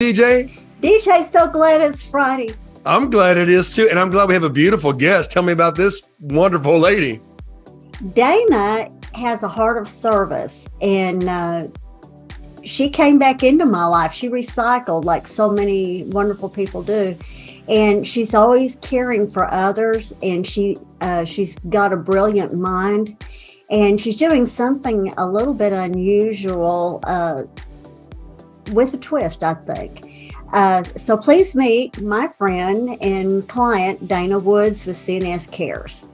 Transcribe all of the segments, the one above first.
DJ? DJ, so glad it's Friday. I'm glad it is too. And I'm glad we have a beautiful guest. Tell me about this wonderful lady. Dana has a heart of service, and she came back into my life. She recycled like so many wonderful people do. And she's always caring for others. And she's got a brilliant mind. And she's doing something a little bit unusual with a twist, I think. So please meet my friend and client, Dana Woods with CNS Cares.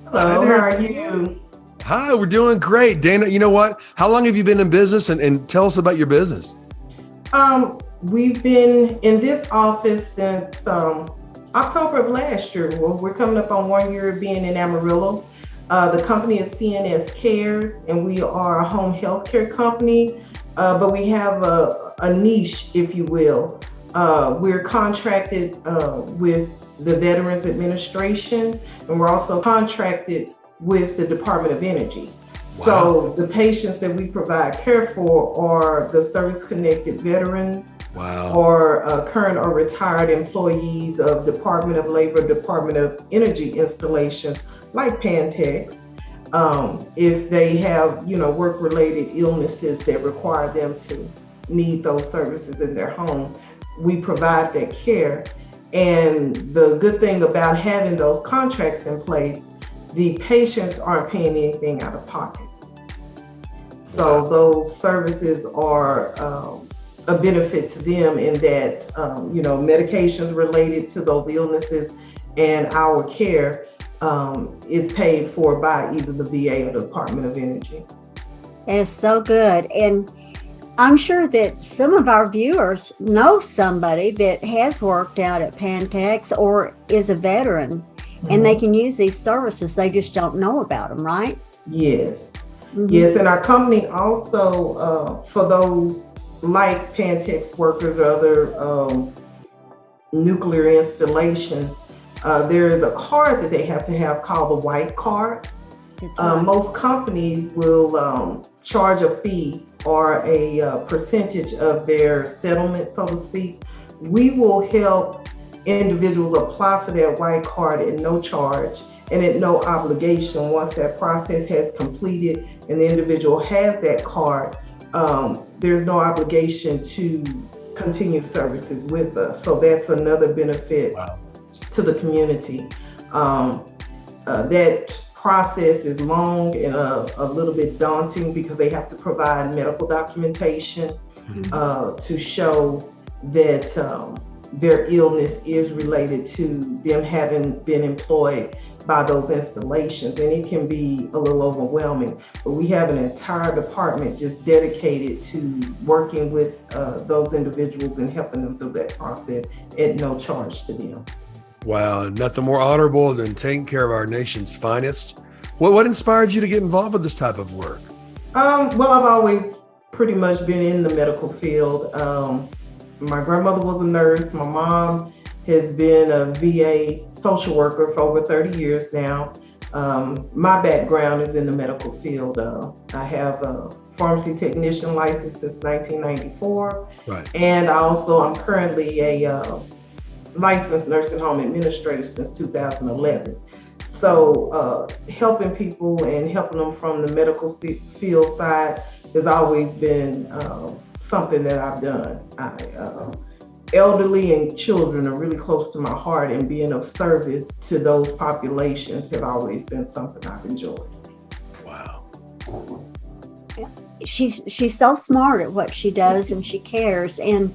Hello, how are you? Hi, we're doing great. Dana, you know what? How long have you been in business? And tell us about your business. We've been in this office since October of last year. Well, we're coming up on 1 year of being in Amarillo. The company is CNS Cares, and we are a home health care company, but we have a niche, if you will. We're contracted with the Veterans Administration, and we're also contracted with the Department of Energy. Wow. So the patients that we provide care for are the service-connected veterans, wow, or current or retired employees of Department of Labor, Department of Energy installations like Pantex. If they have, work-related illnesses that require them to need those services in their home, we provide that care. And the good thing about having those contracts in place, the patients aren't paying anything out of pocket. So those services are a benefit to them in that, medications related to those illnesses and our care is paid for by either the VA or the Department of Energy. That is so good. And I'm sure that some of our viewers know somebody that has worked out at Pantex or is a veteran, and they can use these services. They just don't know about them, right? Yes. Mm-hmm. Yes, and our company also, for those like Pantex workers or other nuclear installations, there is a card that they have to have called the white card. Right. Most companies will charge a fee or a percentage of their settlement, so to speak. We will help individuals apply for that white card at no charge and at no obligation. Once that process has completed and the individual has that card, there's no obligation to continue services with us. So that's another benefit to the community. That process is long and a little bit daunting because they have to provide medical documentation to show that their illness is related to them having been employed by those installations, and it can be a little overwhelming. But we have an entire department just dedicated to working with those individuals and helping them through that process at no charge to them. Wow, nothing more honorable than taking care of our nation's finest. What inspired you to get involved with this type of work? Well, I've always pretty much been in the medical field. My grandmother was a nurse. My mom has been a VA social worker for over 30 years now. My background is in the medical field. I have a pharmacy technician license since 1994. Right. And I'm currently a licensed nursing home administrator since 2011. So helping people and helping them from the medical field side has always been something that I've done. Elderly and children are really close to my heart, and being of service to those populations have always been something I've enjoyed. Wow. She's so smart at what she does, and she cares. And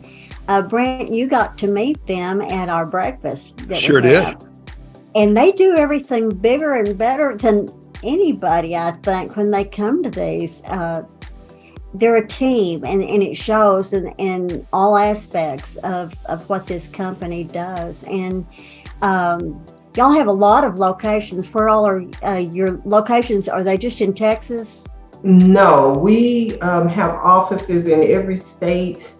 Brant, you got to meet them at our breakfast. Sure did. And they do everything bigger and better than anybody, I think, when they come to these. They're a team, and it shows in all aspects of what this company does. And y'all have a lot of locations. Where all are your locations? Are they just in Texas? No, we have offices in every state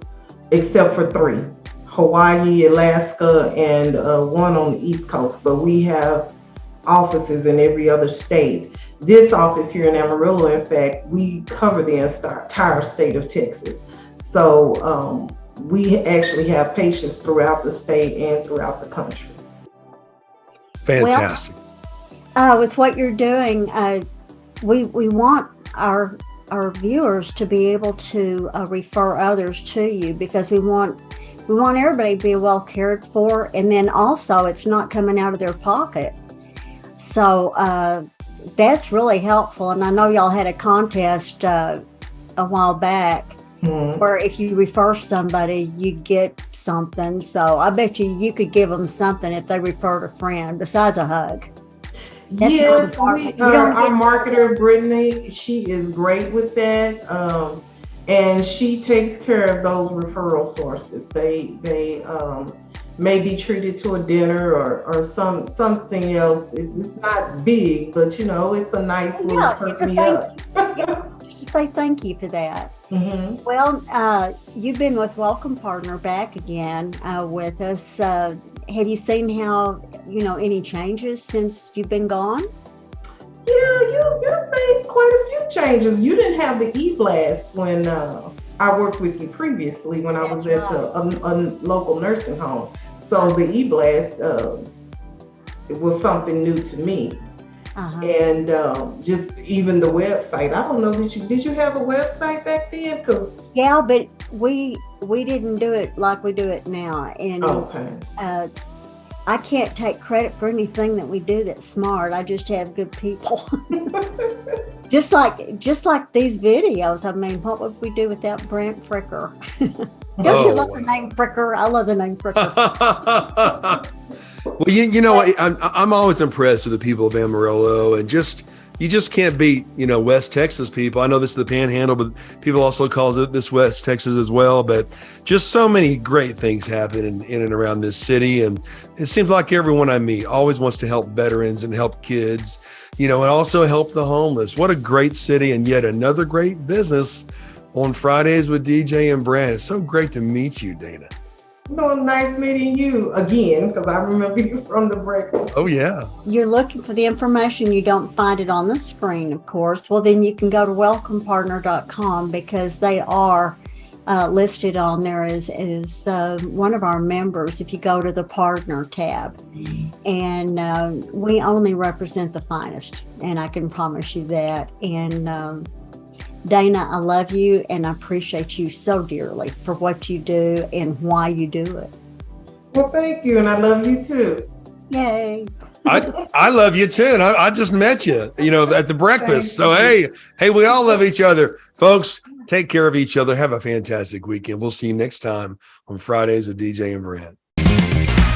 except for 3. Hawaii, Alaska, and one on the East Coast. But we have offices in every other state. This office here in Amarillo, in fact, we cover the entire state of Texas. So we actually have patients throughout the state and throughout the country. Fantastic. Well, with what you're doing, we want our viewers to be able to refer others to you, because we want everybody to be well cared for, and then also it's not coming out of their pocket. So that's really helpful. And I know y'all had a contest a while back where if you refer somebody, you'd get something. So I bet you could give them something if they referred a friend besides a hug. That's yes, our marketer, Brittany, she is great with that. And she takes care of those referral sources. They may be treated to a dinner or something else. It's not big, but it's a nice little perk me up. Just say thank you for that. Mm-hmm. Well, you've been with Welcome Partner back again with us. Have you seen how any changes since you've been gone? Yeah, you've made quite a few changes. You didn't have the e-blast when I worked with you previously when I was at a local nursing home. So the e-blast it was something new to me. And just even the website. I don't know, did you have a website back then? Yeah, but we didn't do it like we do it now. And I can't take credit for anything that we do that's smart. I just have good people. just like these videos. I mean, what would we do without Brant Fricker? Don't you love the name Fricker? I love the name Fricker. Well, I'm always impressed with the people of Amarillo, and you just can't beat, West Texas people. I know this is the Panhandle, but people also call it this West Texas as well. But just so many great things happen in and around this city. And it seems like everyone I meet always wants to help veterans and help kids, and also help the homeless. What a great city, and yet another great business on Fridays with DJ and Brant. It's so great to meet you, Dana. Nice meeting you again, because I remember you from the breakfast. Oh, yeah. You're looking for the information. You don't find it on the screen, of course. Well, then you can go to welcomepartner.com, because they are listed on there as one of our members if you go to the partner tab. And we only represent the finest, and I can promise you that. And Dana, I love you, and I appreciate you so dearly for what you do and why you do it. Well, thank you, and I love you too. Yay. I love you too, and I just met you, at the breakfast. So hey, we all love each other, folks. Take care of each other. Have a fantastic weekend. We'll see you next time on Fridays with DJ and Brant.